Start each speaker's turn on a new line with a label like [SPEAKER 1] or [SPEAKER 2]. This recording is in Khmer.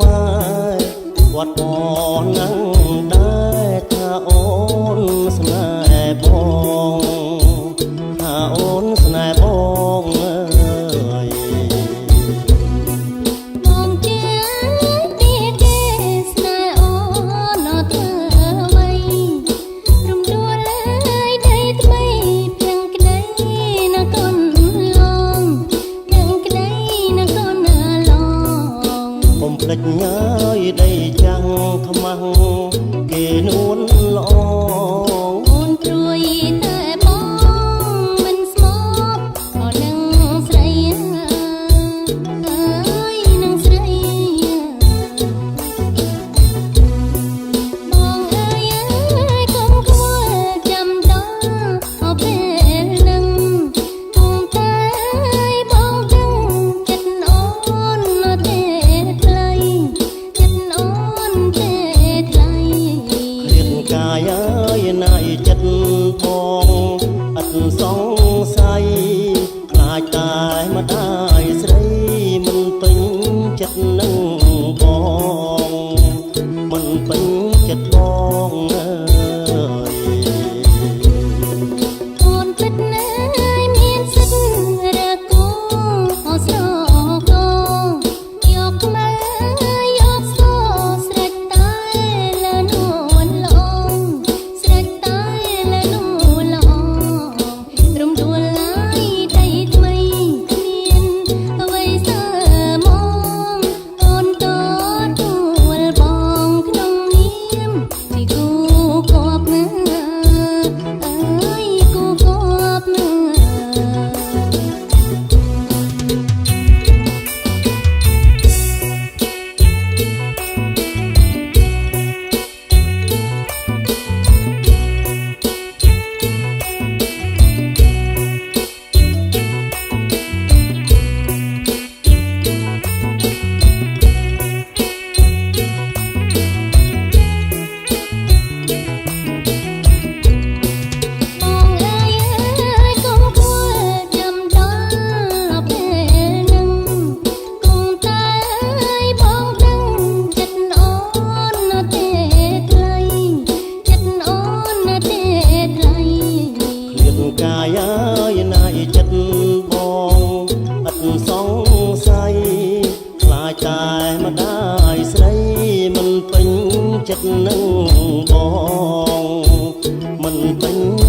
[SPEAKER 1] ម៉ែគាត់បងណាំងដែរថាអូនស្នេហ៍បងថាអូនស្នេហ៍បងអើយ
[SPEAKER 2] បងជាទីគេស្នេហ៍អូនអត់ធ្វើអ្វីរំដួលហើយដីថ្មីផ្ទាំងក្ដីណាកូនឡងផ្ទាំងក្ដីណាកូនឡង
[SPEAKER 1] កុំភ្លេចញ៉ើយដីចាំងខ្មាំងគេនួនល្អ
[SPEAKER 2] អូនព្រួយតែបងមិនស្មោកក៏នឹងស្រីអើយនឹងស្រីបងអើយកុំខ្វល់ចាំដល់អពេលនឹងគង់តែបងដឹងចិត្តអូនទេថ្លៃចិត្តអូនទេថ្លៃ
[SPEAKER 1] ឃ្លាតកាយអើយណាយចិត្តបងអត់សង្ស័យខ្លាចតែម្ដាយស្រីមិនពេញចិត្តនឹងបងមិនពេញចិត្តបងអើយ
[SPEAKER 2] អូនពិតណាស់មានសិទ្ធិរកគូអស្រកយកមកយកសស្រេចតែលនួនល្អស្រេចតែលនួនល្អរំដួលហើយដីថ្មីគ្មានអ្វីសើមកអូនតទួលបងក្នុងនាមជាគូគប់ណាអើយគូគប់ណាបងអើយកុំខ្វល់ចាំដល់ពេលនឹងគង់តែបងដឹងចិត្តអូនទេថ្លៃចិត្តអូនទេថ្លៃ
[SPEAKER 1] ឃ្លាតកាយអើយណាយចិត្តបងអត់សង្ស័យខ្លាចតែម្ដាយស្រីមិនពេញចិត្តនឹងបងមិនពេញ